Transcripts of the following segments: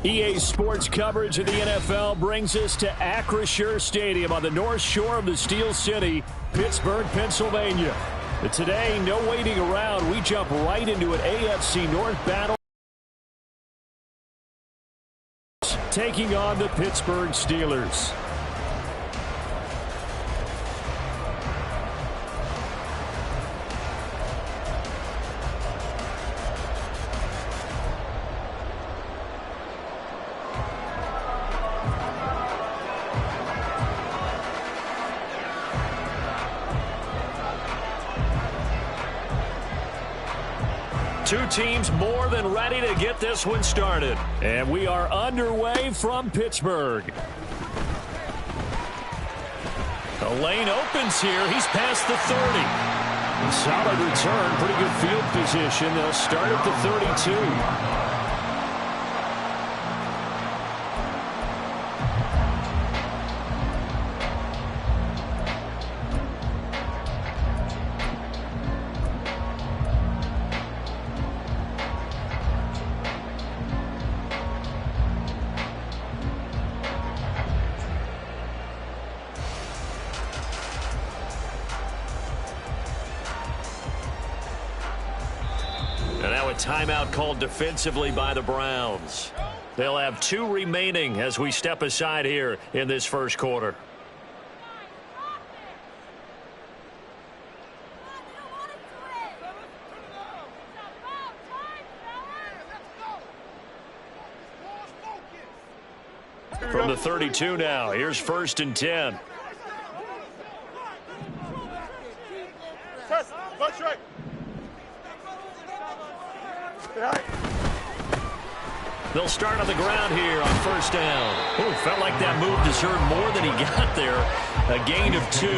EA Sports coverage of the NFL brings us to Acrisure Stadium on the north shore of the Steel City, Pittsburgh, Pennsylvania. But today, no waiting around. We jump right into an AFC North battle, taking on the Pittsburgh Steelers. Two teams more than ready to get this one started. And we are underway from Pittsburgh. The lane opens here. He's past the 30. Solid return. Pretty good field position. They'll start at the 32. Timeout called defensively by the Browns. They'll have 2 remaining as we step aside here in this first quarter. From the 32 now, here's 1st and 10. They'll start on the ground here on 1st down. Oh, felt like that move deserved more than he got there. A gain of 2.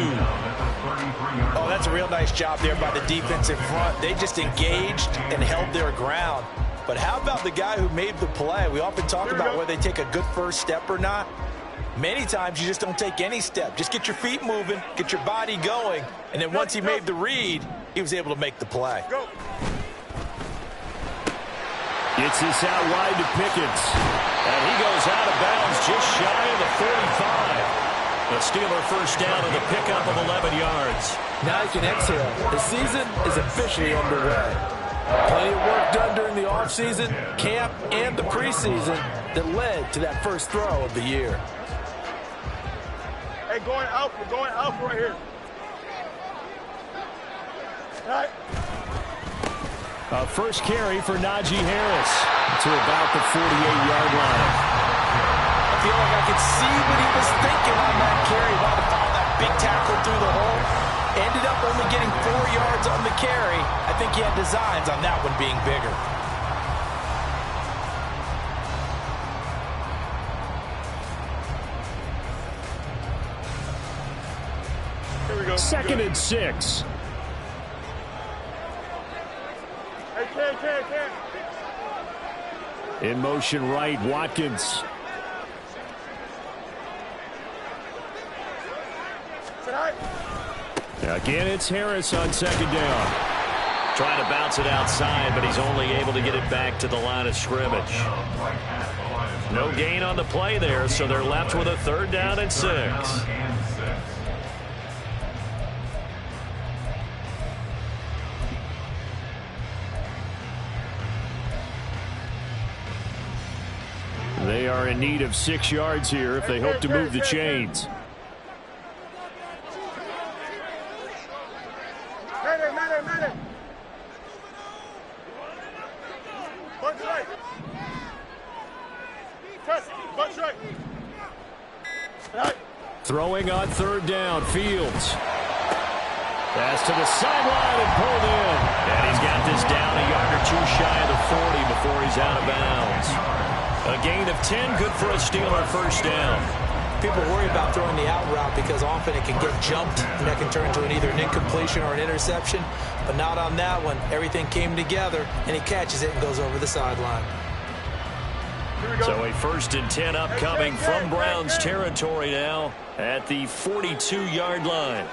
Oh, that's a real nice job there by the defensive front. They just engaged and held their ground. But how about the guy who made the play? We often talk about whether they take a good first step or not. Many times you just don't take any step. Just get your feet moving, get your body going, and then once he made the read, he was able to make the play. Gets this out wide to Pickens. And he goes out of bounds just shy of the 45. The Steeler 1st down and a pickup of 11 yards. Now you can exhale. The season is officially underway. Plenty of work done during the offseason, camp, and the preseason that led to that first throw of the year. Hey, we're going out right here. All right. First carry for Najee Harris to about the 48-yard line. I feel like I could see what he was thinking on that carry. Wanted to follow that big tackle through the hole. Ended up only getting 4 yards on the carry. I think he had designs on that one being bigger. Here we go. 2nd and 6. In motion right, Watkins. Again, it's Harris on 2nd down. Trying to bounce it outside, but he's only able to get it back to the line of scrimmage. No gain on the play there, so they're left with a 3rd down and 6. They are in need of 6 yards here if they hope to move the chains. Throwing on 3rd down, Fields. Pass to the sideline and pulled in. And he's got this down a yard or 2 shy of the 40 before he's out of bounds. A gain of 10, good for a Steeler 1st down. People worry about throwing the out route because often it can get jumped and that can turn into either an incompletion or an interception. But not on that one. Everything came together and he catches it and goes over the sideline. So a 1st and 10 upcoming from Browns territory now at the 42-yard line.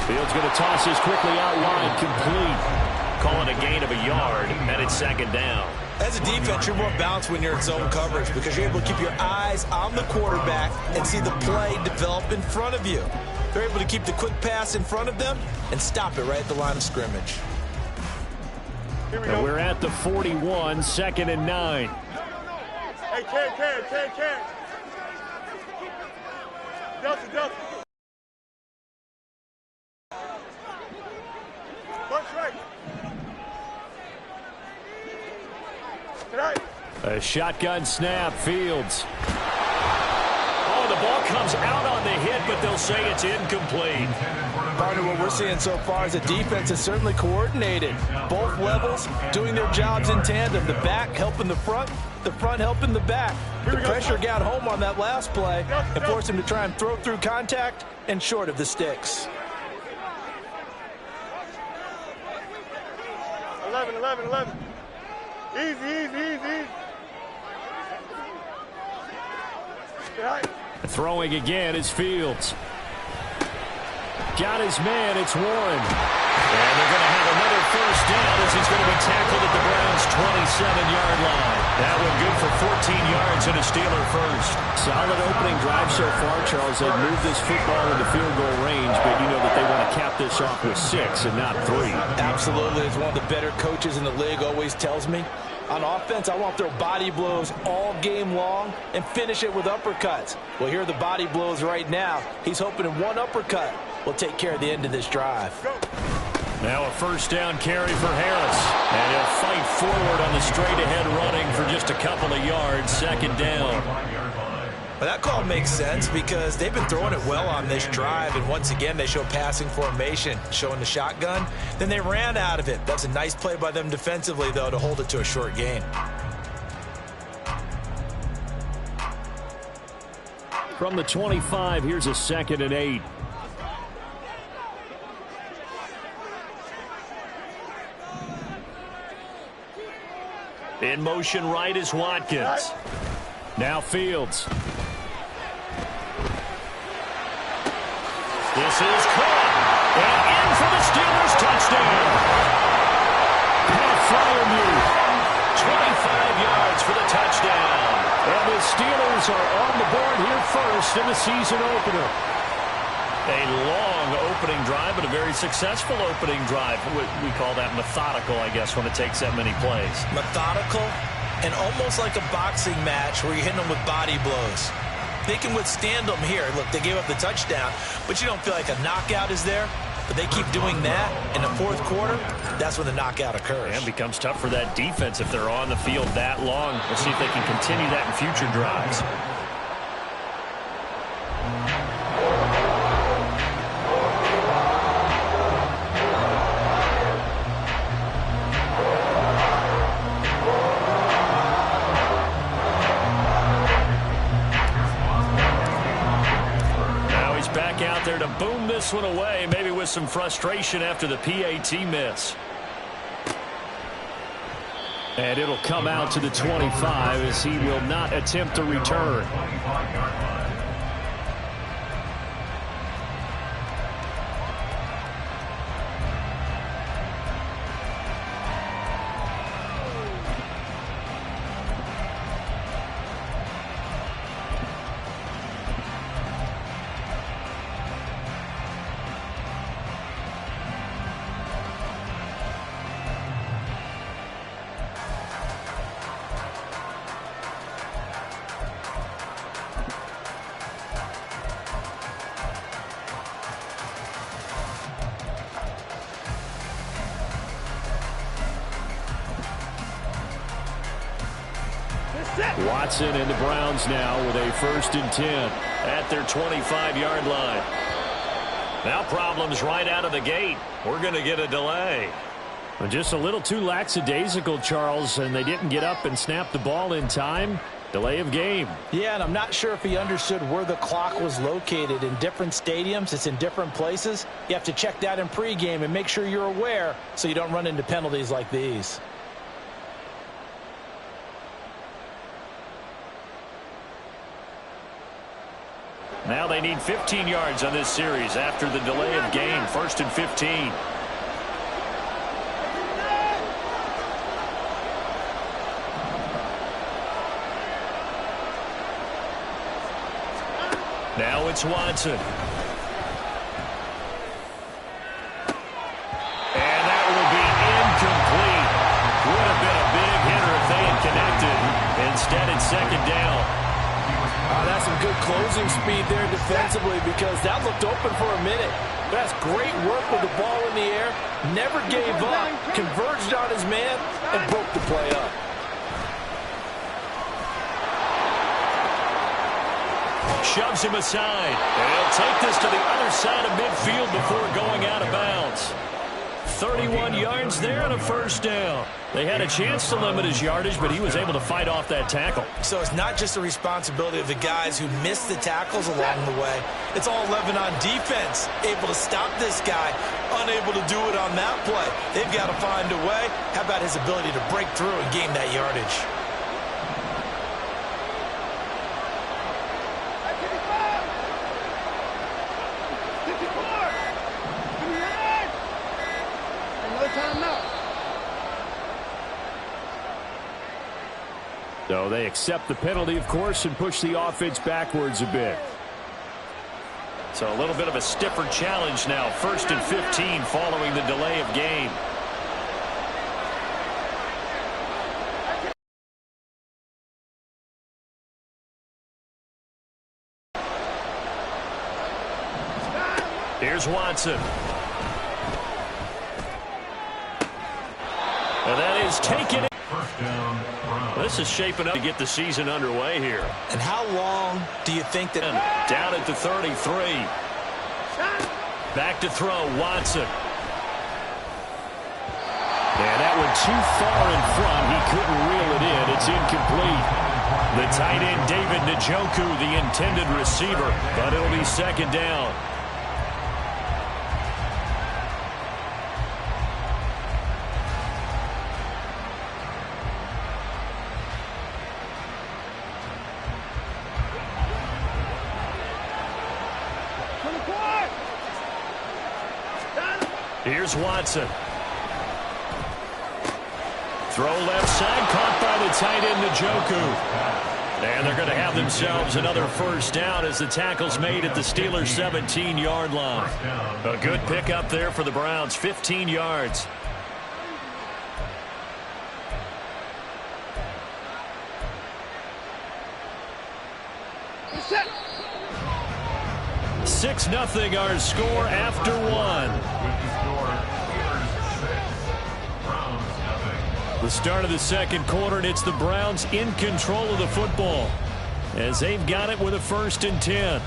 Fields going to toss this quickly out wide, complete. call it a gain of a yard, and it's second down. As a defense, you're more balanced when you're in zone coverage because you're able to keep your eyes on the quarterback and see the play develop in front of you. They're able to keep the quick pass in front of them and stop it right at the line of scrimmage. Here we go. We're at the 41, 2nd and 9. Hey, Ken. Delta. Punch right. Tonight. A shotgun snap, Fields. Oh, the ball comes out on the hit, but they'll say it's incomplete. Part of what we're seeing so far is the defense is certainly coordinated. Both levels doing their jobs in tandem. The back helping the front helping the back. The pressure got home on that last play and forced him to try and throw through contact and short of the sticks. 11. Easy. Right. Throwing again is Fields. Got his man, it's Warren. And they're going to have another first down as he's going to be tackled at the Browns' 27-yard line. That one good for 14 yards and a Steeler first. Solid opening drive so far, Charles. They've moved this football into field goal range, but you know that they want to cap this off with 6 and not 3. Absolutely. As one of the better coaches in the league always tells me, on offense, I want their body blows all game long and finish it with uppercuts. Well, here are the body blows right now. He's hoping one uppercut will take care of the end of this drive. Now a first down carry for Harris. And he'll fight forward on the straight-ahead running for just a couple of yards. Second down. Well, that call makes sense because they've been throwing it well on this drive, and once again they show passing formation, showing the shotgun. Then they ran out of it. That's a nice play by them defensively, though, to hold it to a short gain. From the 25, here's a 2nd and 8. In motion right is Watkins. Now Fields. This is caught. And in for the Steelers touchdown. Pat Freiermuth. 25 yards for the touchdown. And the Steelers are on the board here first in the season opener. A long opening drive, but a very successful opening drive. We call that methodical, I guess, when it takes that many plays. Methodical and almost like a boxing match where you're hitting them with body blows. They can withstand them here. Look, they gave up the touchdown, but you don't feel like a knockout is there. But they keep doing that in the fourth quarter. That's when the knockout occurs. And becomes tough for that defense if they're on the field that long. We'll see if they can continue that in future drives. Out there to boom this one away, maybe with some frustration after the PAT miss. And it'll come out to the 25 as he will not attempt a return. Watson and the Browns now with a 1st and 10 at their 25-yard line. Now problems right out of the gate. We're going to get a delay. Just a little too lackadaisical, Charles, and they didn't get up and snap the ball in time. Delay of game. Yeah, and I'm not sure if he understood where the clock was located. In different stadiums, it's in different places. You have to check that in pregame and make sure you're aware so you don't run into penalties like these. Now they need 15 yards on this series after the delay of game. 1st and 15. Now it's Watson. And that will be incomplete. Would have been a big hitter if they had connected. Instead, it's second down. That's some good closing speed there defensively, because that looked open for a minute. That's great work with the ball in the air. Never gave up. Converged on his man and broke the play up. Shoves him aside. And he'll take this to the other side of midfield before going out of bounds. 31 yards there and a first down. They had a chance to limit his yardage, but he was able to fight off that tackle. So it's not just the responsibility of the guys who missed the tackles along the way. It's all 11 on defense, able to stop this guy, unable to do it on that play. They've got to find a way. How about his ability to break through and gain that yardage? So they accept the penalty, of course, and push the offense backwards a bit. So a little bit of a stiffer challenge now. 1st and 15 following the delay of game. Here's Watson. And that is taken. This is shaping up to get the season underway here. And how long do you think that... Down at the 33. Back to throw, Watson. And that went too far in front. He couldn't reel it in. It's incomplete. The tight end, David Njoku, the intended receiver, but it'll be second down. Here's Watson. Throw left side, caught by the tight end, Njoku. And they're going to have themselves another first down as the tackle's made at the Steelers' 17-yard line. A good pickup there for the Browns, 15 yards. Set. 6-0 our score after one. The start of the second quarter, and it's the Browns in control of the football as they've got it with a 1st and 10.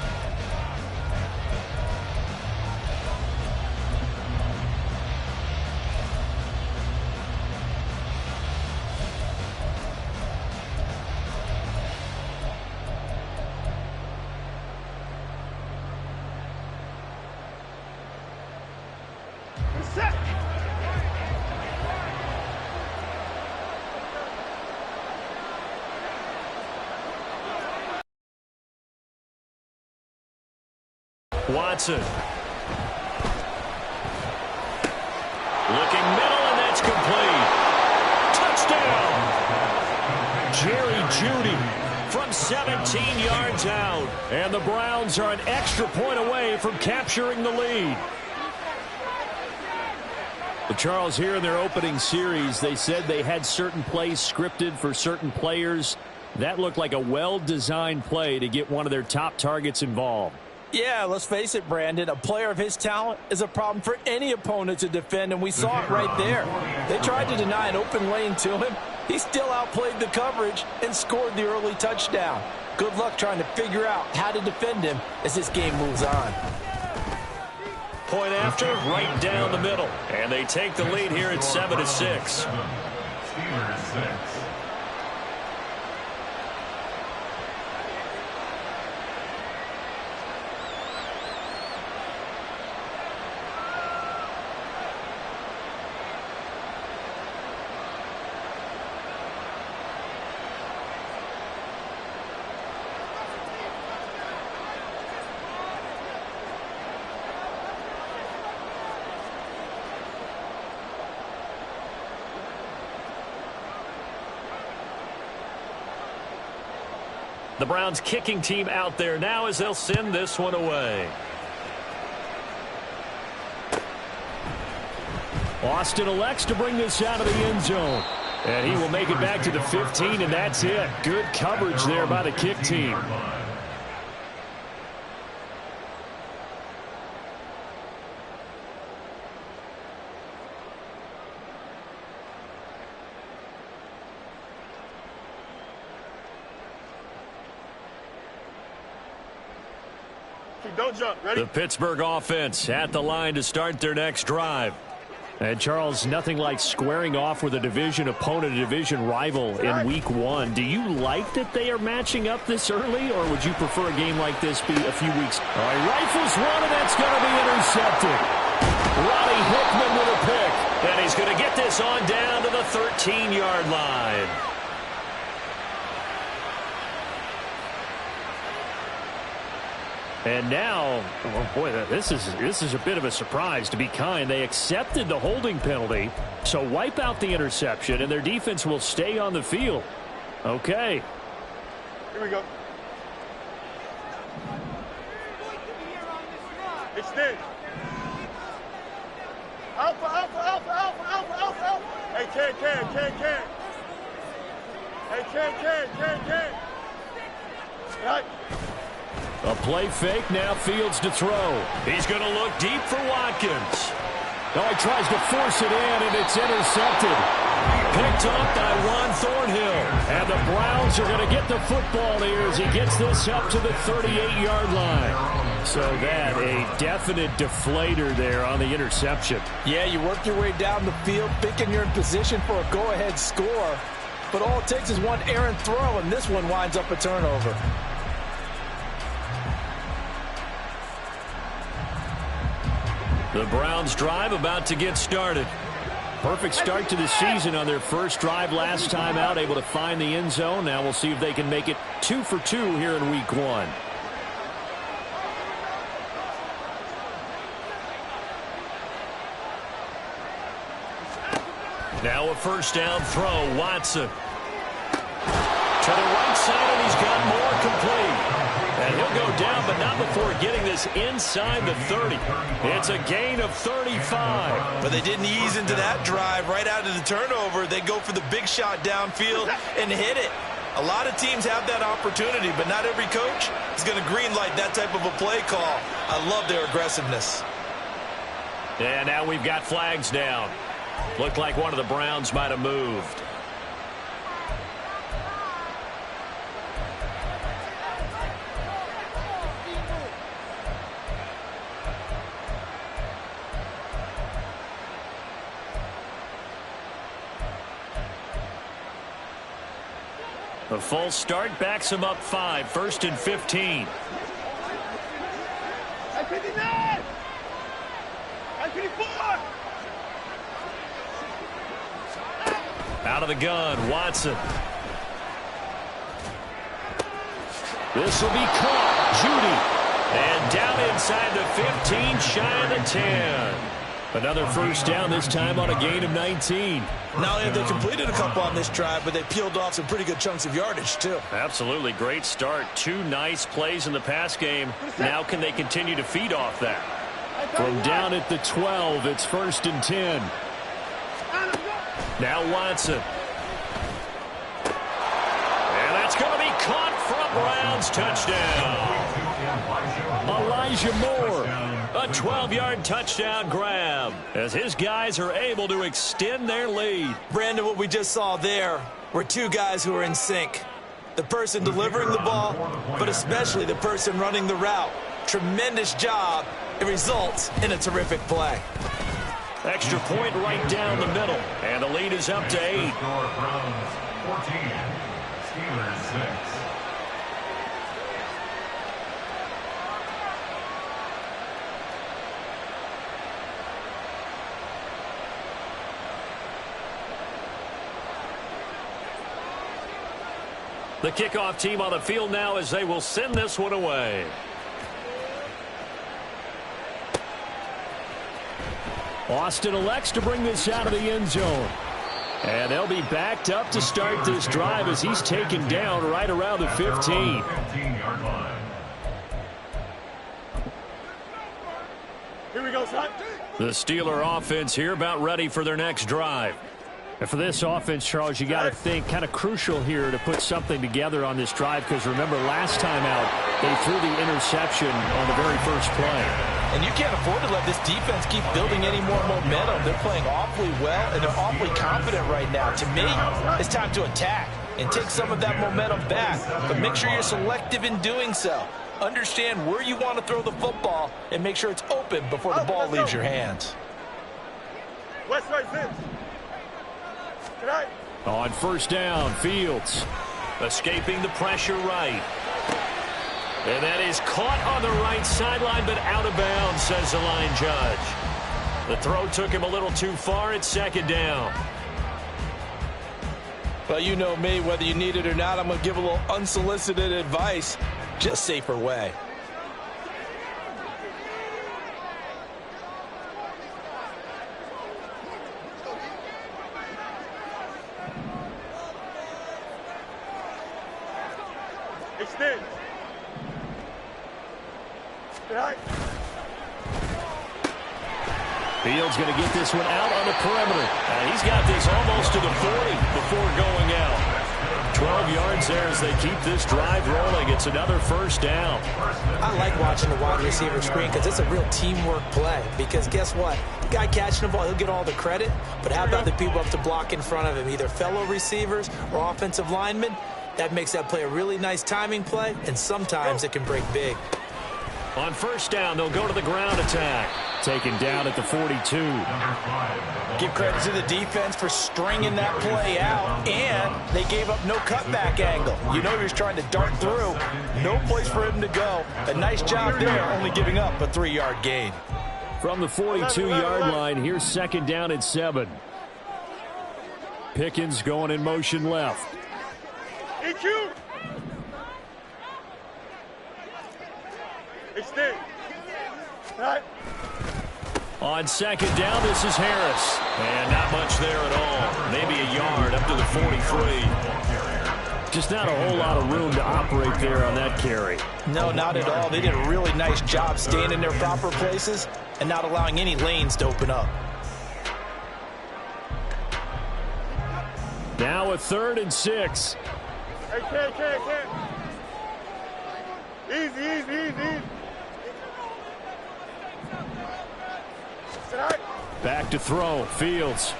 Set. Watson. Looking middle, and that's complete. Touchdown! Jerry Jeudy from 17 yards out. And the Browns are an extra point away from capturing the lead. But Charles, here in their opening series, they said they had certain plays scripted for certain players. That looked like a well-designed play to get one of their top targets involved. Yeah, let's face it, Brandon. A player of his talent is a problem for any opponent to defend, and we saw it right there. They tried to deny an open lane to him. He still outplayed the coverage and scored the early touchdown. Good luck trying to figure out how to defend him as this game moves on. Point after, right down the middle. And they take the lead here at 7-6. Steelers 6. The Browns kicking team out there now as they'll send this one away. Austin elects to bring this out of the end zone. And he will make it back to the 15, and that's it. Good coverage there by the kick team. Don't jump. Ready? The Pittsburgh offense at the line to start their next drive. And, Charles, nothing like squaring off with a division opponent, a division rival in Week 1. Do you like that they are matching up this early, or would you prefer a game like this be a few weeks? All right, rifles one, and that's going to be intercepted. Roddy Hickman with a pick. And he's going to get this on down to the 13-yard line. And now, oh boy, this is a bit of a surprise, to be kind. They accepted the holding penalty, so wipe out the interception, and their defense will stay on the field. Okay. Here we go. Extend. Alpha, alpha, alpha, alpha, alpha, alpha, alpha. Hey, can. Hey, can. Right. A play fake, now Fields to throw. He's going to look deep for Watkins. Oh, he tries to force it in, and it's intercepted. Picked up by Juan Thornhill. And the Browns are going to get the football here as he gets this up to the 38-yard line. So that, a definite deflator there on the interception. Yeah, you work your way down the field thinking you're in position for a go-ahead score. But all it takes is one errant throw, and this one winds up a turnover. The Browns drive about to get started. Perfect start to the season on their first drive last time out, able to find the end zone. Now we'll see if they can make it 2 for 2 here in Week 1. Now a first down throw, Watson. To the right side, and he's got more complete. And he'll go down, but not before getting this inside the 30. It's a gain of 35. But they didn't ease into that drive right out of the turnover. They go for the big shot downfield and hit it. A lot of teams have that opportunity, but not every coach is going to green light that type of a play call. I love their aggressiveness. And now we've got flags down. Looked like one of the Browns might have moved. A full start backs him up 5, 1st and 15. Out of the gun, Watson. This will be caught. Judy. And down inside the 15, shy of the 10. Another first down, this time on a gain of 19. Not only have they completed a couple on this drive, but they peeled off some pretty good chunks of yardage, too. Absolutely great start. 2 nice plays in the pass game. Now can they continue to feed off that? From down at the 12, it's 1st and 10. Now Watson. And that's going to be caught from Browns. Touchdown. Elijah Moore. A 12-yard touchdown grab as his guys are able to extend their lead. Brandon, what we just saw there were 2 guys who are in sync. The person delivering the ball, but especially the person running the route. Tremendous job. It results in a terrific play. Extra point right down the middle. And the lead is up to 8. 14, Steelers 6. The kickoff team on the field now as they will send this one away. Austin elects to bring this out of the end zone. And they'll be backed up to start this drive as he's taken down right around the 15. Here we go, son. The Steeler offense here about ready for their next drive. And for this offense, Charles, you got to think kind of crucial here to put something together on this drive because remember last time out they threw the interception on the very first play. And you can't afford to let this defense keep building any more momentum. They're playing awfully well, and they're awfully confident right now. To me, it's time to attack and take some of that momentum back. But make sure you're selective in doing so. Understand where you want to throw the football and make sure it's open before the ball leaves your hands. West right six. Tonight. On first down, Fields. Escaping the pressure right. And that is caught on the right sideline, but out of bounds, says the line judge. The throw took him a little too far. It's second down. Well, you know me, whether you need it or not, I'm going to give a little unsolicited advice. Just safer way. Extend. Tonight. Fields going to get this one out on the perimeter. He's got this almost to the 40 before going out. 12 yards there as they keep this drive rolling. It's another first down. I like watching the wide receiver screen because it's a real teamwork play. Because guess what? The guy catching the ball, he'll get all the credit. But how about the people up to block in front of him, either fellow receivers or offensive linemen? That makes that play a really nice timing play, and sometimes it can break big. On first down, they'll go to the ground attack. Taken down at the 42. Give credit to the defense for stringing that play out, and they gave up no cutback angle. You know he was trying to dart through. No place for him to go. A nice job there, only giving up a 3-yard gain. From the 42-yard line, here's second down and 7. Pickens going in motion left. EQ. Extend. Tonight. On second down, this is Harris. And not much there at all. Maybe a yard up to the 43. Just not a whole lot of room to operate there on that carry. No, not at all. They did a really nice job staying in their proper places and not allowing any lanes to open up. Now a 3rd and 6. Hey, Ken. Easy. Tonight. Back to throw. Fields.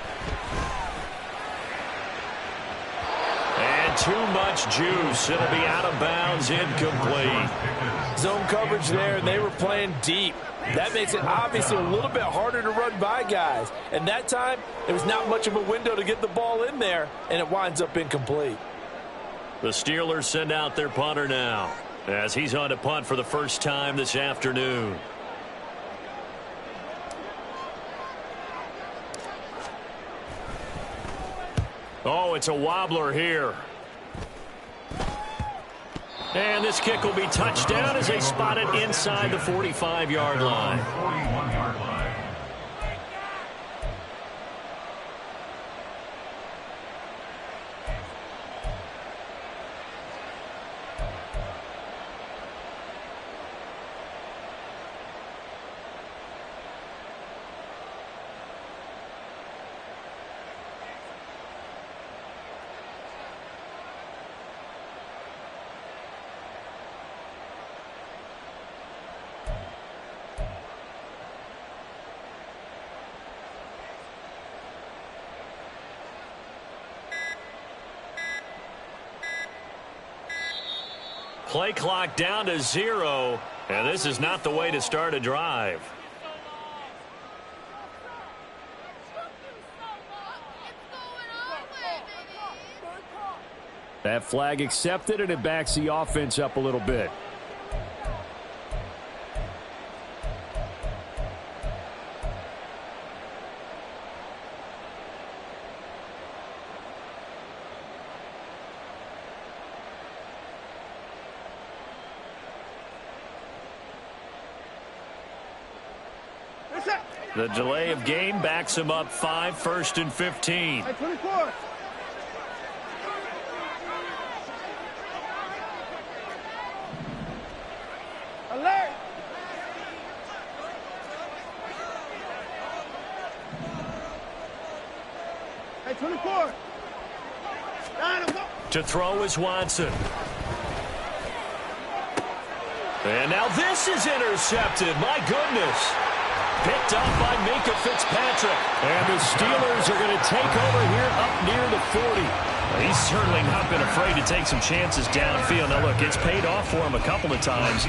And too much juice. It'll be out of bounds, incomplete. Zone coverage there, and they were playing deep. That makes it obviously a little bit harder to run by guys. And that time, there was not much of a window to get the ball in there, and it winds up incomplete. The Steelers send out their punter now as he's on to punt for the first time this afternoon. Oh, it's a wobbler here. And this kick will be touched down as they spot it inside the 45-yard line. Play clock down to 0, and this is not the way to start a drive. That flag accepted, and it backs the offense up a little bit. The delay of game backs him up 5, 1st and 15. Hey, 24. Alert. Hey, 24. To throw is Watson. And now this is intercepted. My goodness. Picked up by Minkah Fitzpatrick. And the Steelers are going to take over here up near the 40. He's certainly not been afraid to take some chances downfield. Now, look, it's paid off for him a couple of times.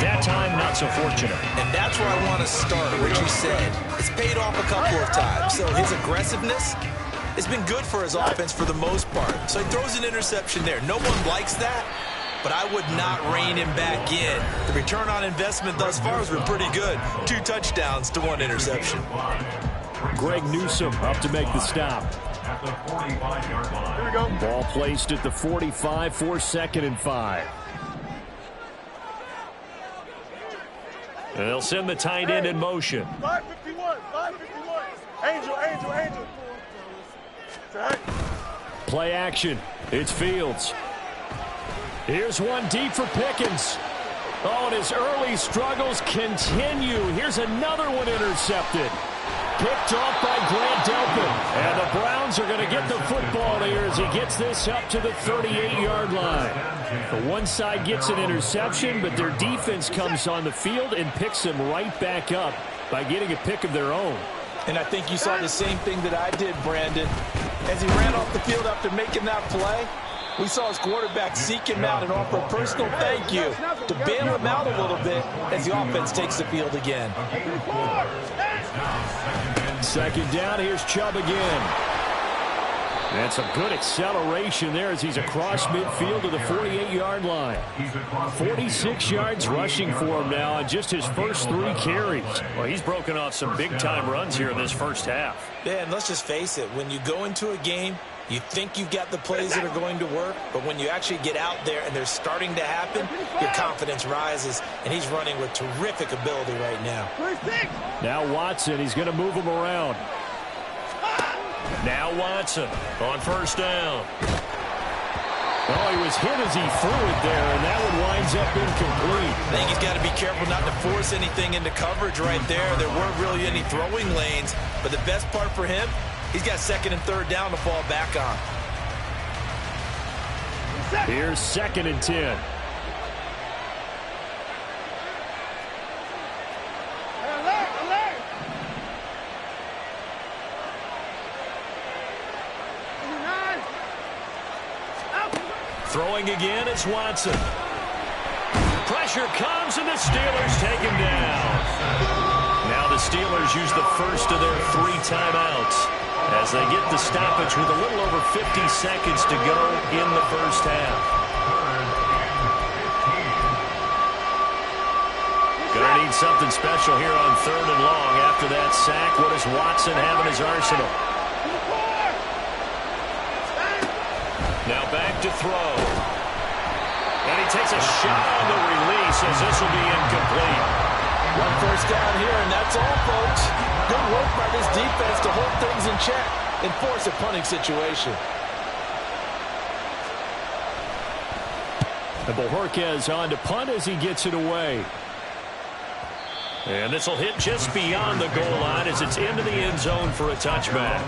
That time, not so fortunate. And that's where I want to start, what you said. It's paid off a couple of times. So his aggressiveness has been good for his offense for the most part. So he throws an interception there. No one likes that, but I would not rein him back in. The return on investment thus far has been pretty good. 2 touchdowns to 1 interception. Greg Newsome up to make the stop. At the 45-yard line. Here we go. Ball placed at the 45 for 2nd and 5. And they'll send the tight end in motion. 551. 551. Angel. Play action. It's Fields. Here's one deep for Pickens. Oh, and his early struggles continue. Here's another one intercepted. Picked off by Grant Delpit. And the Browns are going to get the football here as he gets this up to the 38-yard line. The one side gets an interception, but their defense comes on the field and picks him right back up by getting a pick of their own. And I think you saw the same thing that I did, Brandon. As he ran off the field after making that play, we saw his quarterback seek him out and offer a personal thank you to bail him out a little bit as the offense takes the field again. 2nd down, here's Chubb again. And some good acceleration there as he's across midfield to the 48-yard line. 46 yards rushing for him now on just his first 3 carries. Well, he's broken off some big-time runs here in this first half. Yeah, and let's just face it. When you go into a game, you think you've got the plays that are going to work, but when you actually get out there and they're starting to happen, your confidence rises, and he's running with terrific ability right now. Now Watson, he's going to move him around. Now Watson on 1st down. Oh, he was hit as he threw it there, and that one winds up incomplete. I think he's got to be careful not to force anything into coverage right there. There weren't really any throwing lanes, but the best part for him, he's got 2nd and 3rd down to fall back on. Here's 2nd and 10. Throwing again, it's Watson. Pressure comes, and the Steelers take him down. Now the Steelers use the first of their 3 timeouts as they get the stoppage with a little over 50 seconds to go in the first half. Gonna need something special here on 3rd and long. After that sack, what does Watson have in his arsenal? Now back to throw. And he takes a shot on the release as this will be incomplete. 1 first down here, and that's all, folks. Good work by this defense to hold things in check and force a punting situation. And Bojorquez on to punt as he gets it away. And this will hit just beyond the goal line as it's into the end zone for a touchback.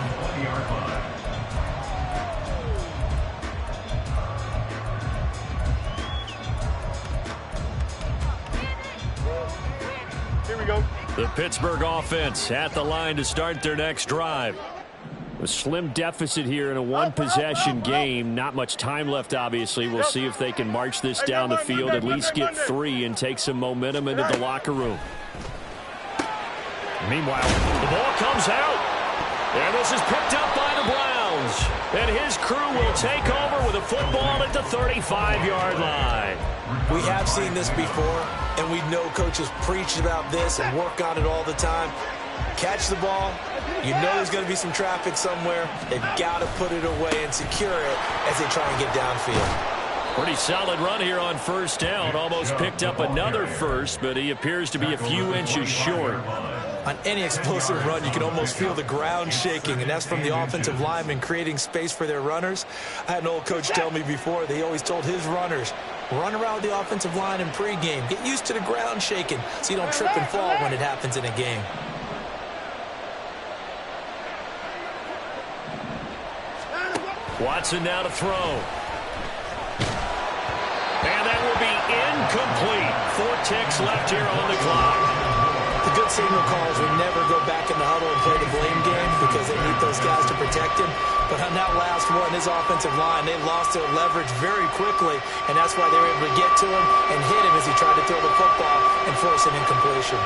The Pittsburgh offense at the line to start their next drive. A slim deficit here in a 1-possession game. Not much time left, obviously. We'll see if they can march this down the field, at least get 3 and take some momentum into the locker room. Meanwhile, the ball comes out. And this is picked up by the Browns. And his crew will take over with a football at the 35-yard line. We have seen this before, and we know coaches preach about this and work on it all the time. Catch the ball. You know there's going to be some traffic somewhere. They've got to put it away and secure it as they try and get downfield. Pretty solid run here on 1st down. Almost picked up another first, but he appears to be a few inches short. On any explosive run, you can almost feel the ground shaking, and that's from the offensive linemen creating space for their runners. I had an old coach tell me before, they always told his runners, run around the offensive line in pregame. Get used to the ground shaking so you don't trip and fall when it happens in a game. Watson now to throw. And that will be incomplete. 4 ticks left here on the clock. The good signal calls would never go back in the huddle and play the blame game because they need those guys to protect him. But on that last one, his offensive line, they lost their leverage very quickly, and that's why they were able to get to him and hit him as he tried to throw the football and force an incompletion.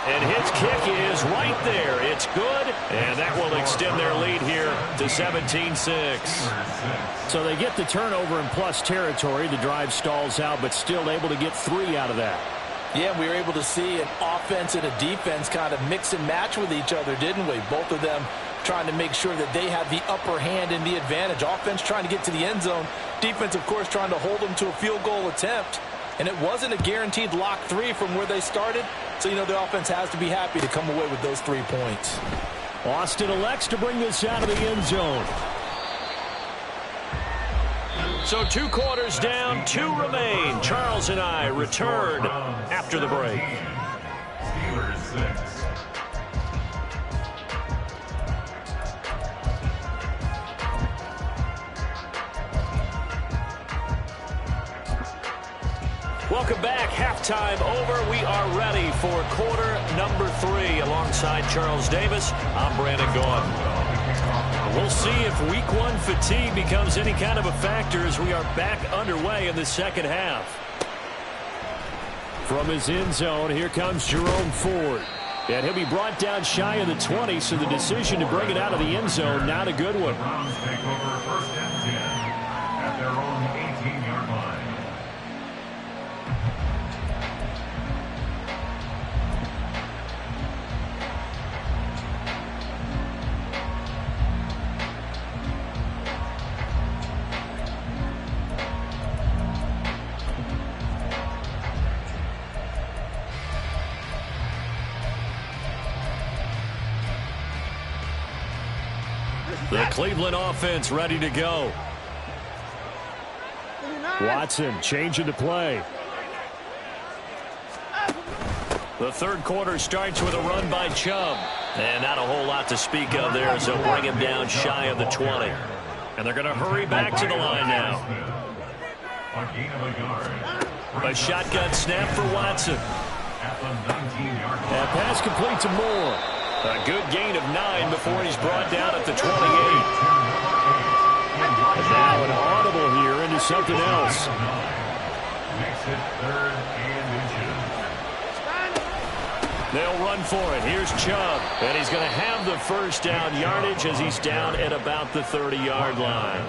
And his kick is right there. It's good, and that will extend their lead here to 17-6. So they get the turnover in plus territory. The drive stalls out, but still able to get 3 out of that. Yeah, we were able to see an offense and a defense kind of mix and match with each other, didn't we? Both of them trying to make sure that they have the upper hand and the advantage. Offense trying to get to the end zone. Defense, of course, trying to hold them to a field goal attempt. And it wasn't a guaranteed lock 3 from where they started. So, you know, the offense has to be happy to come away with those 3 points. Austin elects to bring this out of the end zone. So 2 quarters down, 2 remain. Charles and I return after the break. Steelers 6. Welcome back. Halftime over. We are ready for quarter number 3. Alongside Charles Davis, I'm Brandon Gaudin. We'll see if week 1 fatigue becomes any kind of a factor as we are back underway in the second half. From his end zone, here comes Jerome Ford. And he'll be brought down shy of the 20, so the decision to bring it out of the end zone, not a good one. Browns take over 1st and 10 at their own 18-yard line. The Cleveland offense ready to go. Watson changing to play. The 3rd quarter starts with a run by Chubb. And not a whole lot to speak of there as they'll bring him down shy of the 20. And they're going to hurry back to the line now. A shotgun snap for Watson. And pass complete to Moore. A good gain of 9 before he's brought down at the 28. And now an audible here into something else. Makes it 3rd and inches. They'll run for it. Here's Chubb. And he's going to have the first down yardage as he's down at about the 30-yard line.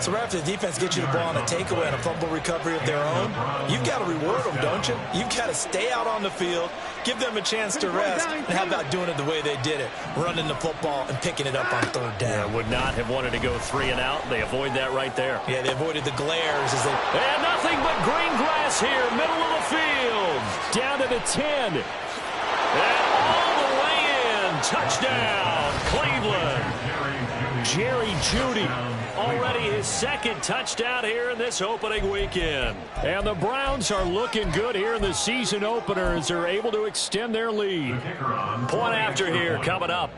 So right after the defense gets you the ball on a takeaway and a fumble recovery of their own, you've got to reward them, don't you? You've got to stay out on the field, give them a chance to rest, and how about doing it the way they did it, running the football and picking it up on 3rd down. Yeah, would not have wanted to go 3 and out. They avoid that right there. Yeah, they avoided the glares as they... And nothing but green grass here, middle of the field. Down to the 10. And all the way in. Touchdown, Cleveland. Jerry Jeudy. Already his 2nd touchdown here in this opening weekend. And the Browns are looking good here in the season opener as they're able to extend their lead. Point after here coming up.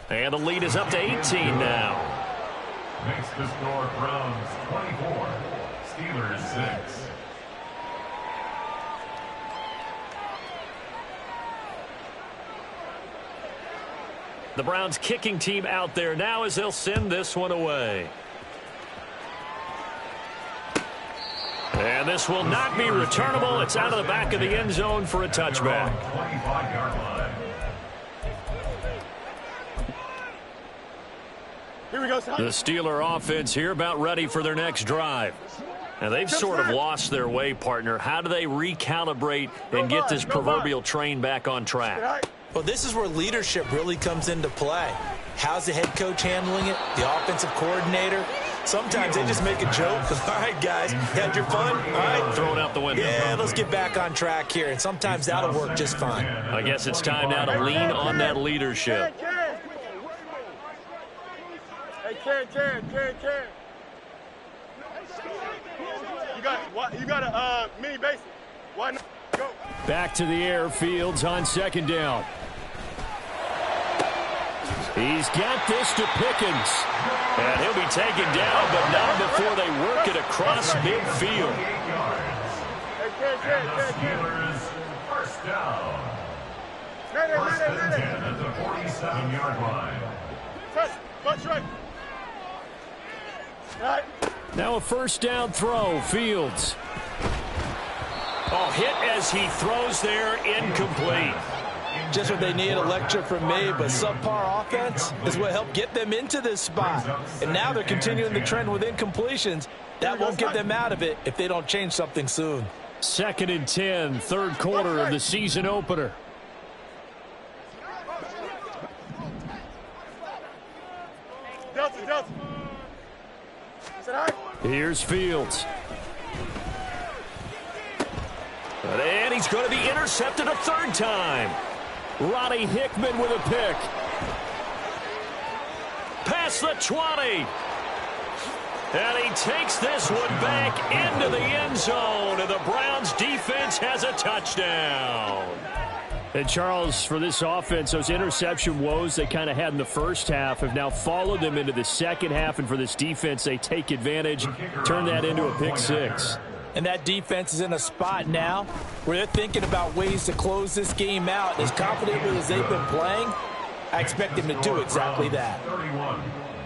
And the lead is up to 18 now. Makes the score Browns 24, Steelers 6. The Browns kicking team out there now as they'll send this one away. And this will not be returnable. It's out of the back of the end zone for a touchback. 25-yard line. Here we go, son. The Steeler offense here about ready for their next drive. Now, they've sort of lost their way, partner. How do they recalibrate and get this proverbial train back on track? Well, Well, this is where leadership really comes into play. How's the head coach handling it? The offensive coordinator? Sometimes they just make a joke. All right, guys, had your fun? All right. Throw it out the window. Yeah, let's get back on track here. And sometimes that'll work just fine. I guess it's time now to lean on that leadership. Hey, Ken. You got a mini basic. Why not? Go. Back to the air. Fields on second down. He's got this to Pickens. And he'll be taken down, but not before they work it across midfield. Hey, Ken. First down. First and 10 at the 47-yard line. Touch right. Right. Now a first down throw. Fields. Oh, hit as he throws there, incomplete. Just what they need, a lecture from me, but subpar offense is what helped get them into this spot. And now they're continuing the trend with incompletions. That won't get them out of it if they don't change something soon. 2nd and 10, third quarter of the season opener. Delta. Here's Fields. And he's going to be intercepted a third time. Roddy Hickman with a pick. Past the 20. And he takes this one back into the end zone. And the Browns defense has a touchdown. And Charles, for this offense, those interception woes they kind of had in the first half have now followed them into the second half. And for this defense, they take advantage, turn that into a pick six. And that defense is in a spot now where they're thinking about ways to close this game out. As confidently as they've been playing, I expect them to do exactly that.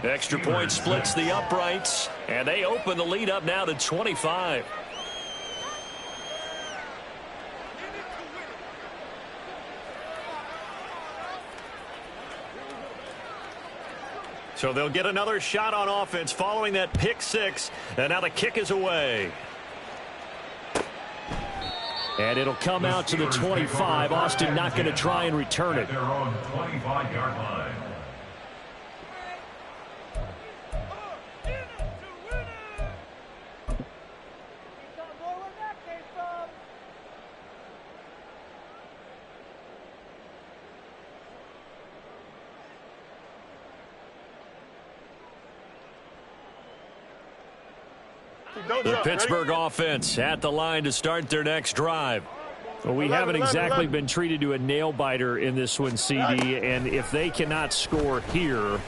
Extra point splits the uprights, and they open the lead up now to 25. So they'll get another shot on offense following that pick six, and now the kick is away. And it'll come out to the 25. Austin not going to try and return it. Their own 25-yard line. The Pittsburgh offense at the line to start their next drive. Well, we haven't exactly been treated to a nail-biter in this one, CD, and if they cannot score here,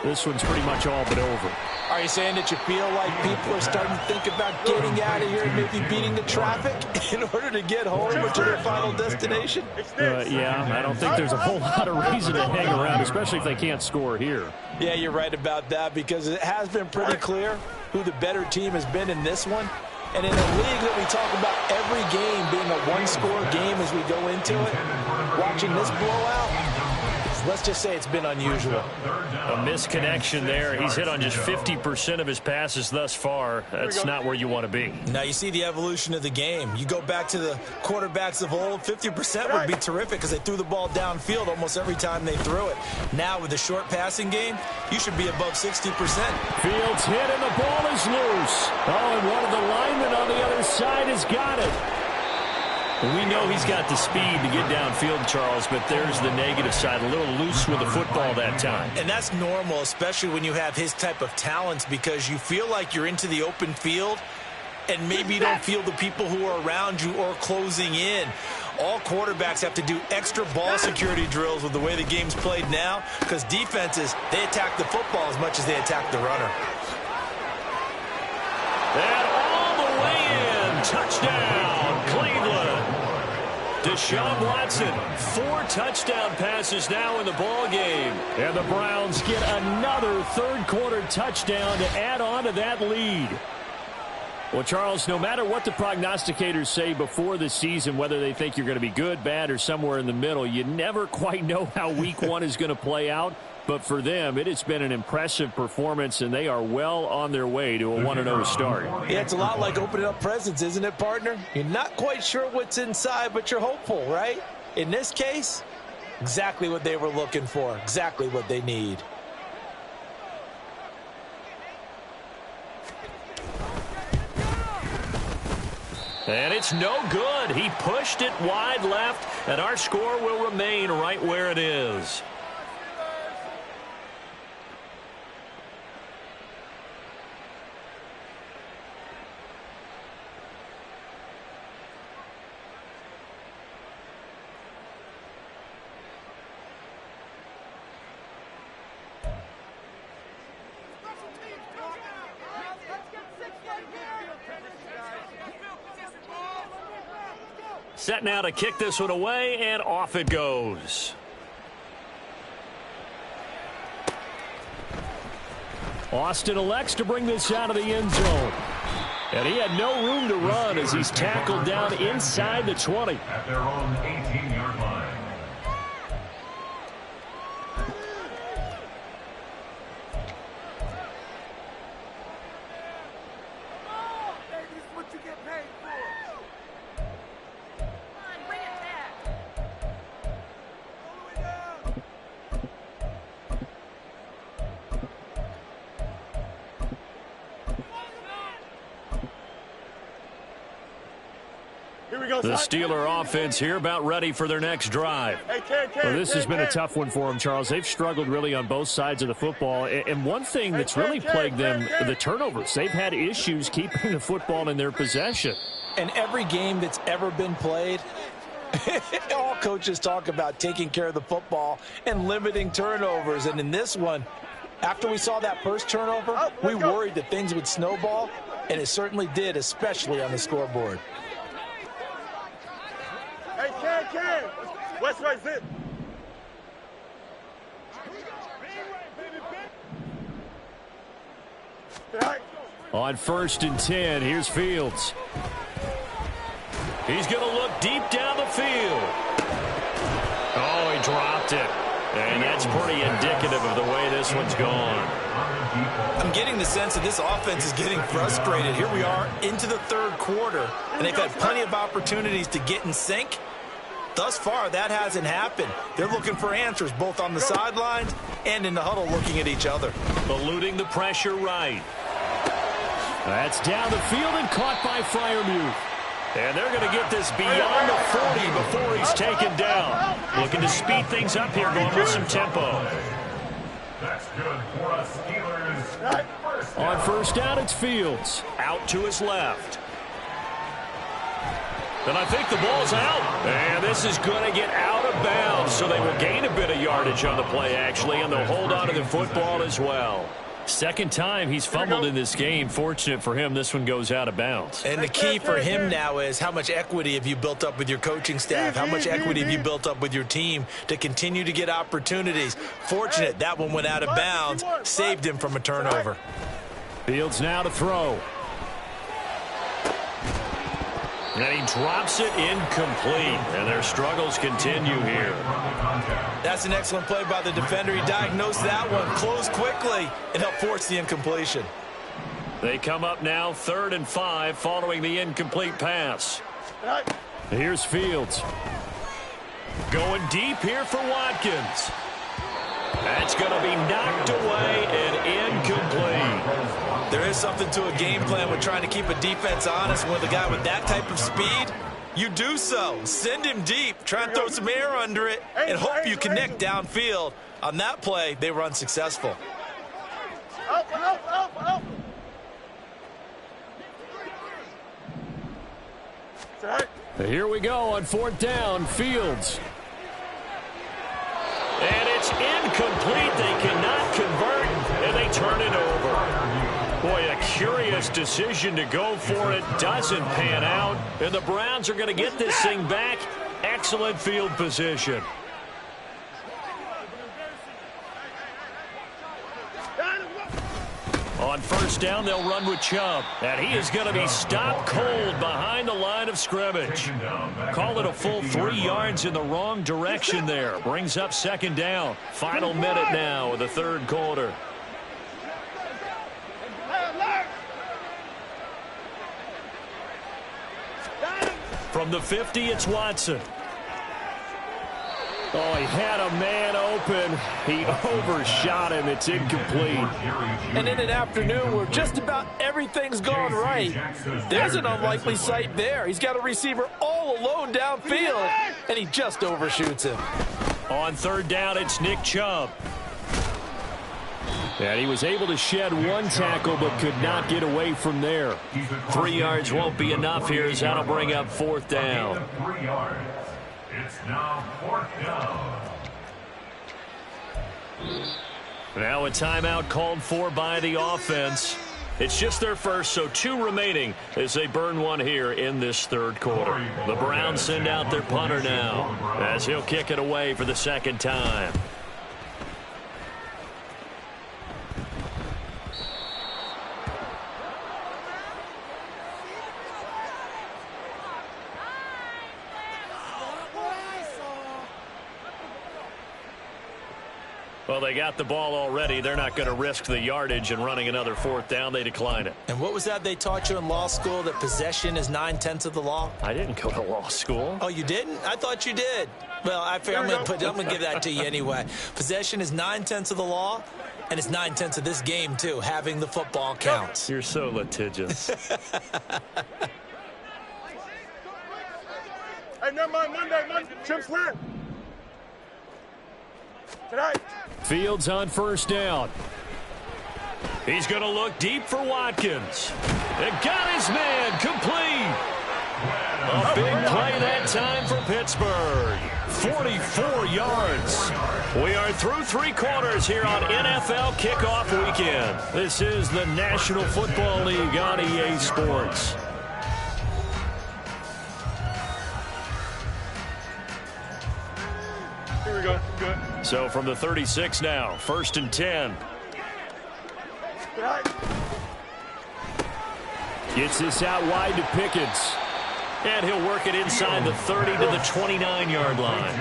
this one's pretty much all but over. Are you saying that you feel like people are starting to think about getting out of here and maybe beating the traffic in order to get home or to their final destination? Yeah, I don't think there's a whole lot of reason to hang around, especially if they can't score here. Yeah, you're right about that, because it has been pretty clear who the better team has been in this one. And in a league that we talk about every game being a one-score game as we go into it, watching this blowout, let's just say it's been unusual. A misconnection there. He's hit on just 50% of his passes thus far. That's not where you want to be. Now you see the evolution of the game. You go back to the quarterbacks of old, 50% would be terrific because they threw the ball downfield almost every time they threw it. Now with the short passing game, you should be above 60%. Fields hit and the ball is loose. Oh, and one of the linemen on the other side has got it. We know he's got the speed to get downfield, Charles, but there's the negative side. A little loose with the football that time. And that's normal, especially when you have his type of talents, because you feel like you're into the open field and maybe you don't feel the people who are around you or closing in. All quarterbacks have to do extra ball security drills with the way the game's played now, because defenses, they attack the football as much as they attack the runner. And all the way in. Touchdown, Cleveland. Deshaun Watson, 4 touchdown passes now in the ball game. And the Browns get another third-quarter touchdown to add on to that lead. Well, Charles, no matter what the prognosticators say before the season, whether they think you're going to be good, bad, or somewhere in the middle, you never quite know how week one is going to play out. But for them, it has been an impressive performance, and they are well on their way to a 1-0 start. Yeah, it's a lot like opening up presents, isn't it, partner? You're not quite sure what's inside, but you're hopeful, right? In this case, Exactly what they were looking for. Exactly what they need. And it's no good. He pushed it wide left, and our score will remain right where it is. Set now to kick this one away, and off it goes. Austin elects to bring this out of the end zone. And he had no room to run as he's tackled down inside the 20. At their own 18-yard line. The Steeler offense here about ready for their next drive. Well, this has been a tough one for them, Charles. They've struggled really on both sides of the football. And one thing that's really plagued them, the turnovers. They've had issues keeping the football in their possession. And every game that's ever been played, all coaches talk about taking care of the football and limiting turnovers. And in this one, after we saw that first turnover, we worried that things would snowball, and it certainly did, especially on the scoreboard. Hey, Ken. West right zip. On 1st and 10, here's Fields. He's going to look deep down the field. Oh, he dropped it. And that's pretty indicative of the way this one's gone. I'm getting the sense that this offense is getting frustrated. Here we are into the third quarter, and they've had plenty of opportunities to get in sync. Thus far, that hasn't happened. They're looking for answers both on the sidelines and in the huddle looking at each other. Eluding the pressure right. That's down the field and caught by Freiermuth. And they're going to get this beyond the 40 before he's taken down. Looking to speed things up here, going with some tempo. That's good for us Steelers. First down. On 1st down, it's Fields. Out to his left. And I think the ball's out. And this is going to get out of bounds, so they will gain a bit of yardage on the play, actually, and they'll hold on to the football as well. Second time he's fumbled in this game. Fortunate for him, this one goes out of bounds. And the key for him now is how much equity have you built up with your coaching staff? How much equity have you built up with your team to continue to get opportunities? Fortunate that one went out of bounds, saved him from a turnover. Fields now to throw. And he drops it incomplete. And their struggles continue here. That's an excellent play by the defender. He diagnosed that one, closed quickly, and helped force the incompletion. They come up now 3rd and 5 following the incomplete pass. Here's Fields. Going deep here for Watkins. That's going to be knocked away and incomplete. There is something to a game plan with trying to keep a defense honest. With a guy with that type of speed, you do so. Send him deep, try and throw some air under it, and hope you connect downfield. On that play, they were unsuccessful. Here we go on 4th down, Fields. And it's incomplete. They cannot convert, and they turn it over. Boy, a curious decision to go for it. Doesn't pan out. And the Browns are going to get this thing back. Excellent field position. On 1st down, they'll run with Chubb. And he is going to be stopped cold behind the line of scrimmage. Call it a full 3 yards in the wrong direction there. Brings up 2nd down. Final minute now of the 3rd quarter. From the 50, it's Watson. Oh, he had a man open. He overshot him. It's incomplete. And in an afternoon where just about everything's gone right, there's an unlikely sight there. He's got a receiver all alone downfield, and he just overshoots him. On third down, it's Nick Chubb. And he was able to shed one tackle but could not get away from there. 3 yards won't be enough here as that'll bring up fourth down. 3 yards. It's now fourth down. Now a timeout called for by the offense. It's just their first, so 2 remaining as they burn one here in this third quarter. The Browns send out their punter now as he'll kick it away for the second time. Well, they got the ball already. They're not going to risk the yardage and running another fourth down. They decline it. And what was that they taught you in law school, that possession is 9/10 of the law? I didn't go to law school. Oh, you didn't? I thought you did. Well, I'm going to give that to you anyway. Possession is 9/10 of the law, and it's 9/10 of this game, too. Having the football counts. You're so litigious. Hey, never mind, Monday. Chips win. Tonight. Fields on first down. He's going to look deep for Watkins. And got his man complete. A big play that time for Pittsburgh. 44 yards. We are through 3 quarters here on NFL Kickoff Weekend. This is the National Football League on EA Sports. Here we go. Good. So from the 36 now, 1st and 10. Tonight. Gets this out wide to Pickens. And he'll work it inside the 30 to the 29-yard line.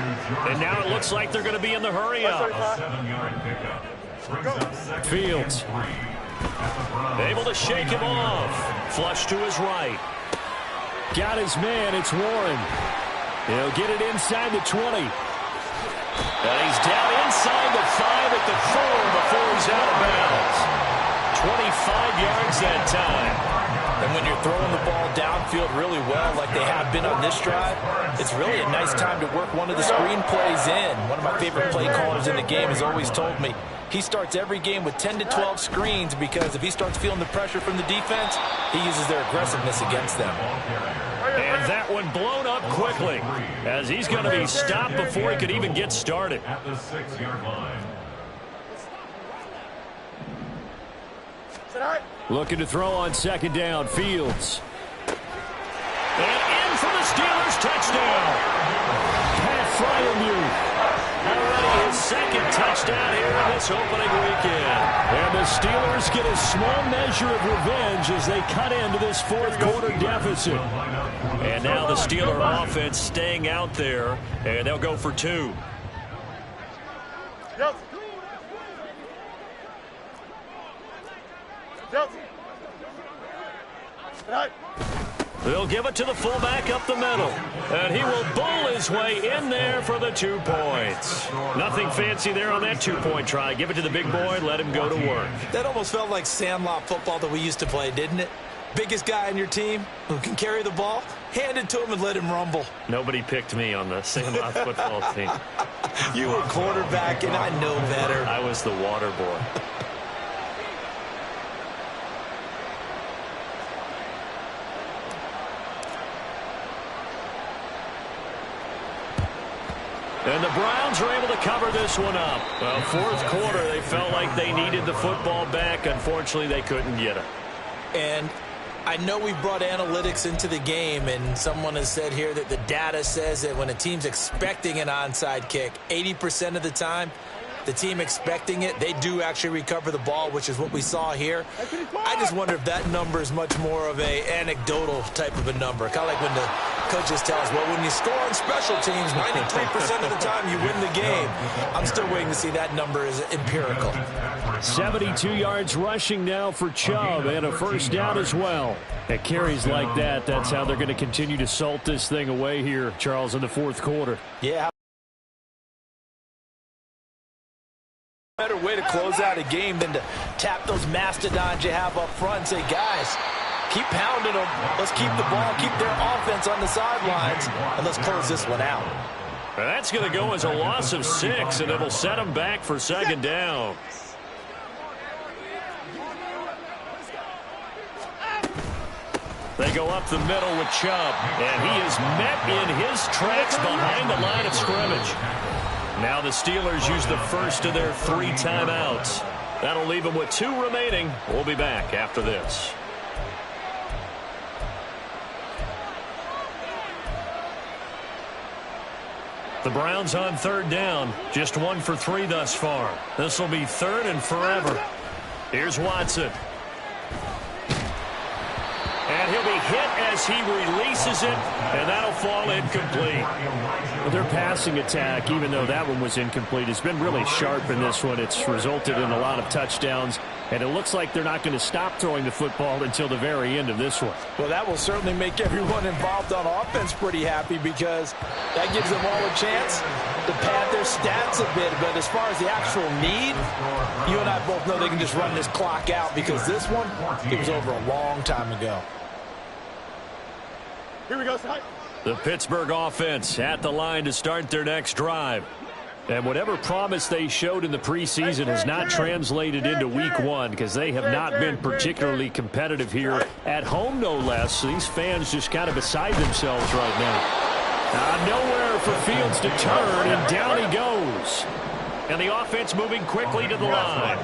And now it looks like they're going to be in the hurry up. 7-yard pickup. Fields. Able to shake him off. Flush to his right. Got his man. It's Warren. He'll get it inside the 20. And he's down inside the 5 at the 4 before he's out of bounds. 25 yards that time. And when you're throwing the ball downfield really well like they have been on this drive, it's really a nice time to work one of the screen plays in. One of my favorite play callers in the game has always told me he starts every game with 10 to 12 screens, because if he starts feeling the pressure from the defense, he uses their aggressiveness against them. And that one blown up quickly as he's going to be stopped before he could even get started. At the 6-yard line. Tonight. Looking to throw on second down. Fields. And in for the Steelers touchdown. Pat Fryermuth. Already his second touchdown here in this opening weekend. And the Steelers get a small measure of revenge as they cut into this fourth quarter deficit. And now the Steeler offense staying out there, and they'll go for 2. Yep. Yep. Tonight. They'll give it to the fullback up the middle. And he will bowl his way in there for the 2 points. Nothing fancy there on that 2-point try. Give it to the big boy, let him go to work. That almost felt like Sandlot football that we used to play, didn't it? Biggest guy on your team who can carry the ball, hand it to him and let him rumble. Nobody picked me on the Sandlot football team. You were quarterback, and I know better. I was the water boy. And the Browns are able to cover this one up. Well, fourth quarter, they felt like they needed the football back. Unfortunately, they couldn't get it. And I know we brought analytics into the game, and someone has said here that the data says that when a team's expecting an onside kick, 80% of the time, the team expecting it, they do actually recover the ball, which is what we saw here. I just wonder if that number is much more of a anecdotal type of a number. Kind of like when the coaches tell us, well, when you score on special teams, 93% of the time you win the game. I'm still waiting to see that number is empirical. 72 yards rushing now for Chubb, and a first down as well. At carries like that, that's how they're going to continue to salt this thing away here, Charles, in the fourth quarter. Yeah. Better way to close out a game than to tap those mastodons you have up front and say, guys, keep pounding them. Let's keep the ball, keep their offense on the sidelines, and let's close this one out. That's going to go as a loss of 6, and it'll set them back for second down. They go up the middle with Chubb, and he is met in his tracks behind the line of scrimmage. Now the Steelers use the first of their 3 timeouts. That'll leave them with 2 remaining. We'll be back after this. The Browns on 3rd down. Just 1 for 3 thus far. This will be 3rd and forever. Here's Watson. And he'll be hit as he releases it, and that'll fall incomplete. Well, their passing attack, even though that one was incomplete, has been really sharp in this one. It's resulted in a lot of touchdowns, and it looks like they're not going to stop throwing the football until the very end of this one. Well, that will certainly make everyone involved on offense pretty happy because that gives them all a chance to pad their stats a bit. But as far as the actual need, you and I both know they can just run this clock out because this one, it was over a long time ago. Here we go, Ty. The Pittsburgh offense at the line to start their next drive. And whatever promise they showed in the preseason has not translated into week 1 because they have not been particularly competitive here at home, no less. So these fans just kind of beside themselves right now. Nowhere for Fields to turn, and down he goes. And the offense moving quickly to the line.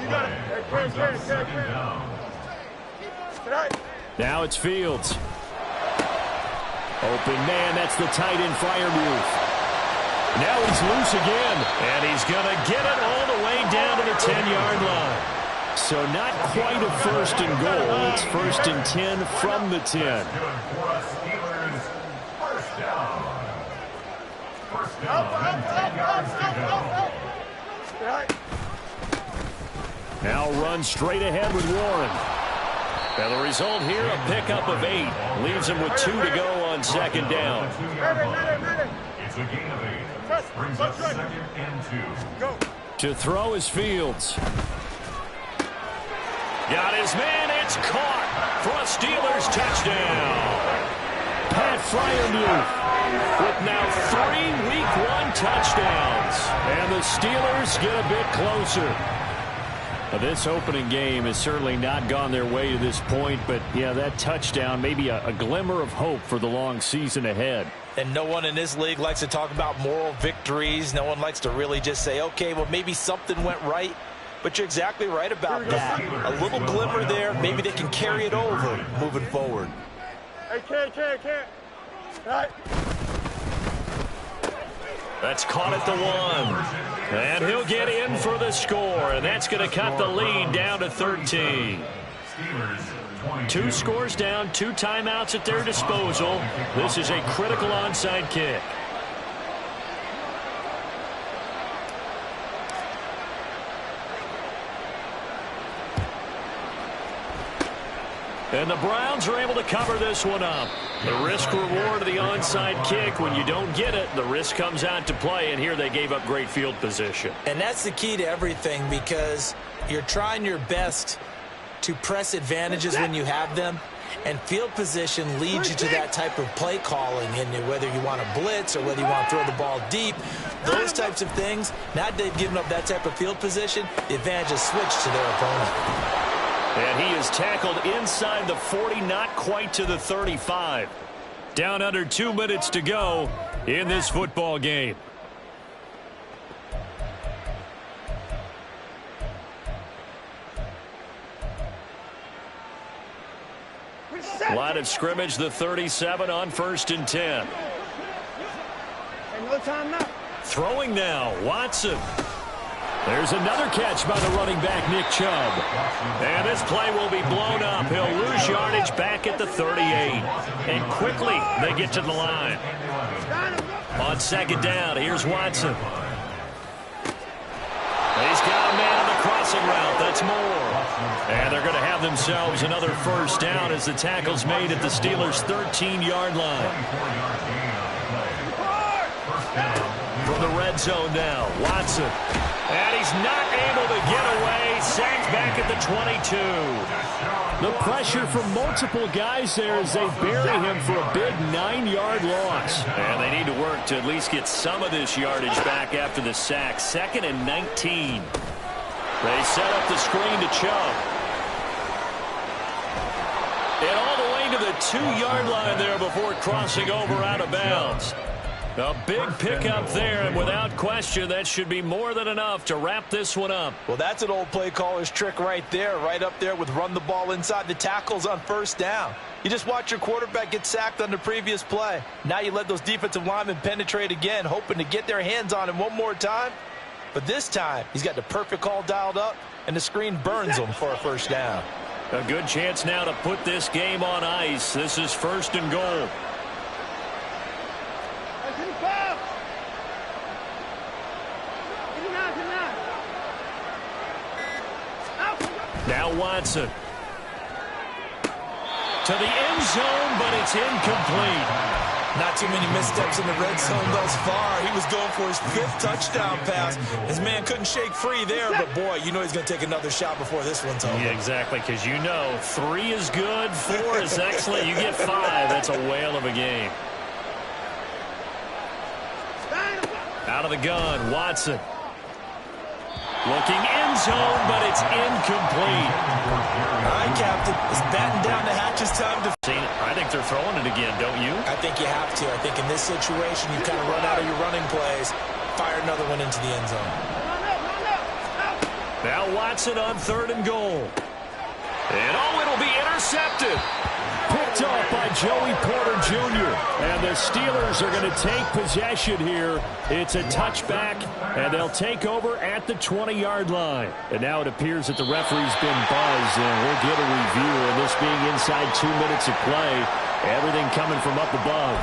Now it's Fields. Open man, that's the tight end Freiermuth. Now he's loose again, and he's going to get it all the way down to the 10-yard line. So not quite a 1st and goal. It's 1st and 10 from the 10. Now run straight ahead with Warren. And the result here, a pickup of 8. Leaves him with 2 to go on 2nd down. It's a gain of 8. Brings up 2nd and 2. To throw is Fields. Got his man. It's caught for a Steelers touchdown. Pat Freiermuth with now 3 Week 1 touchdowns. And the Steelers get a bit closer. This opening game has certainly not gone their way to this point, but yeah, that touchdown may be a glimmer of hope for the long season ahead. And no one in this league likes to talk about moral victories. No one likes to really just say, okay, well, maybe something went right. But you're exactly right about that. A little glimmer there. Maybe they can carry it over moving forward. Hey, can't. All right. That's caught at the 1. And he'll get in for the score, and that's going to cut the lead down to 13. 2 scores down, 2 timeouts at their disposal. This is a critical onside kick. And the Browns are able to cover this one up. The risk-reward of the onside kick, when you don't get it, the risk comes out to play, and here they gave up great field position. And that's the key to everything because you're trying your best to press advantages when you have them, and field position leads you to that type of play calling, and whether you want to blitz or whether you want to throw the ball deep, those types of things, now that they've given up that type of field position, the advantage is switched to their opponent. And he is tackled inside the 40, not quite to the 35. Down under 2 minutes to go in this football game. Line of scrimmage, the 37 on 1st and 10. No time now. Throwing now, Watson. There's another catch by the running back, Nick Chubb. And this play will be blown up. He'll lose yardage back at the 38. And quickly, they get to the line. On 2nd down, here's Watson. He's got a man on the crossing route. That's more. And they're going to have themselves another 1st down as the tackle's made at the Steelers' 13-yard line. From the red zone now, Watson. And he's not able to get away. Sacked back at the 22. The pressure from multiple guys there as they bury him for a big 9-yard loss. And they need to work to at least get some of this yardage back after the sack. 2nd and 19. They set up the screen to Chubb. And all the way to the 2-yard line there before crossing over out of bounds. A big pickup there, and without question, that should be more than enough to wrap this one up. Well, that's an old play caller's trick right there, right up there with run the ball inside the tackles on 1st down. You just watch your quarterback get sacked on the previous play. Now you let those defensive linemen penetrate again, hoping to get their hands on him one more time. But this time, he's got the perfect call dialed up, and the screen burns him for a 1st down. A good chance now to put this game on ice. This is 1st and goal. Now Watson. To the end zone, but it's incomplete. Not too many missteps in the red zone thus far. He was going for his 5th touchdown pass. His man couldn't shake free there, but boy, you know he's going to take another shot before this one's over. Yeah, exactly, because you know 3 is good, 4 is excellent. You get 5, that's a whale of a game. Out of the gun, Watson. Looking end zone, but it's incomplete. All right, Captain. It's batting down the hatches time to... I think they're throwing it again, don't you? I think you have to. I think in this situation, you kind of run out of your running plays, fire another one into the end zone. Now Watson on 3rd and goal. And it'll be intercepted. Picked off by Joey Porter Jr. And the Steelers are going to take possession here. It's a touchback, and they'll take over at the 20-yard line. And now it appears that the referee's been buzzed, and we'll get a review. And this being inside 2 minutes of play, everything coming from up above.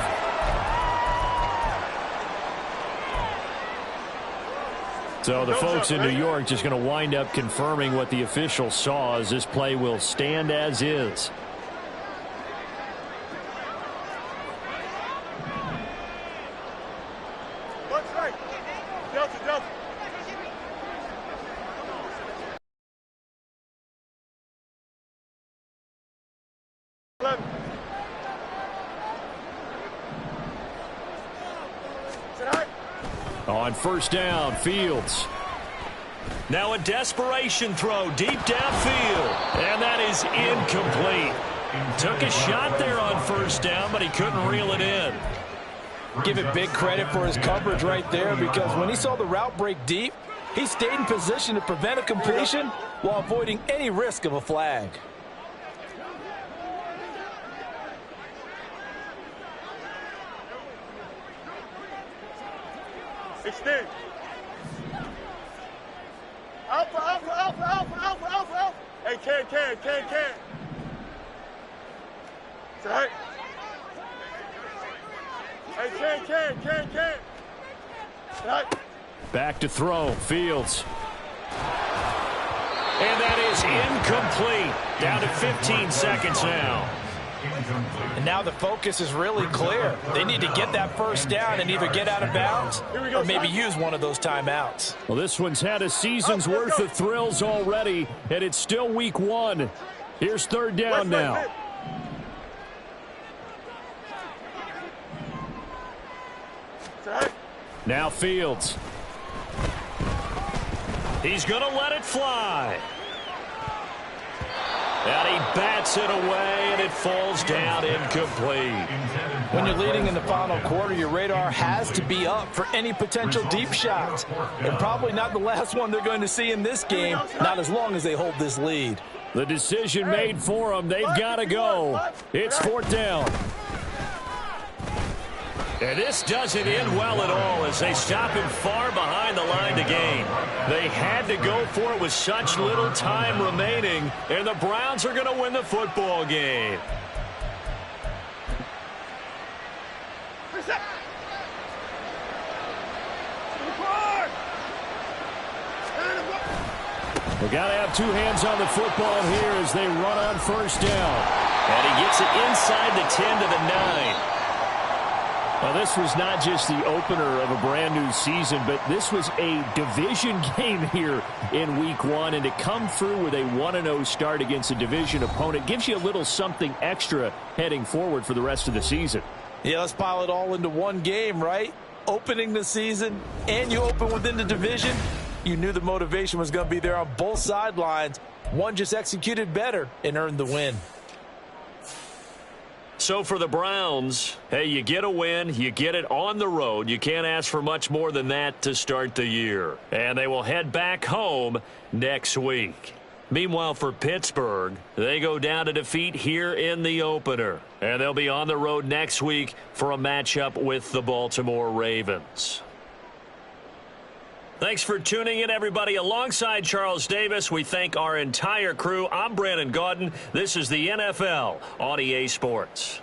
So the folks in New York just going to wind up confirming what the official saw, as this play will stand as is. On 1st down, Fields. Now a desperation throw deep downfield. And that is incomplete. Took a shot there on 1st down, but he couldn't reel it in. Give it big credit for his coverage right there, because when he saw the route break deep, he stayed in position to prevent a completion while avoiding any risk of a flag. Extend. Alpha, alpha, alpha, alpha, alpha, alpha, alpha. Hey, can. It's all right. Hey, can. It's all right. Back to throw, Fields. And that is incomplete. Down to 15 seconds now. And now the focus is really clear. They need to get that 1st down and either get out of bounds or maybe use one of those timeouts. Well, this one's had a season's worth of thrills already, and it's still week 1. Here's 3rd down now. Now Fields. He's going to let it fly. And he bats it away, and it falls down incomplete. When you're leading in the final quarter, your radar has to be up for any potential deep shots. And probably not the last one they're going to see in this game, not as long as they hold this lead. The decision made for them. They've got to go. It's 4th down. And this doesn't end well at all as they stop him far behind the line to gain. They had to go for it with such little time remaining, and the Browns are going to win the football game. They got to have 2 hands on the football here as they run on 1st down. And he gets it inside the 10 to the 9. Well, this was not just the opener of a brand new season, but this was a division game here in week 1. And to come through with a 1-0 start against a division opponent gives you a little something extra heading forward for the rest of the season. Yeah, let's pile it all into one game, right? Opening the season, and you open within the division. You knew the motivation was going to be there on both sidelines. One just executed better and earned the win. So for the Browns, hey, you get a win, you get it on the road. You can't ask for much more than that to start the year. And they will head back home next week. Meanwhile, for Pittsburgh, they go down to defeat here in the opener. And they'll be on the road next week for a matchup with the Baltimore Ravens. Thanks for tuning in, everybody. Alongside Charles Davis, we thank our entire crew. I'm Brandon Gaudin. This is the NFL on EA Sports.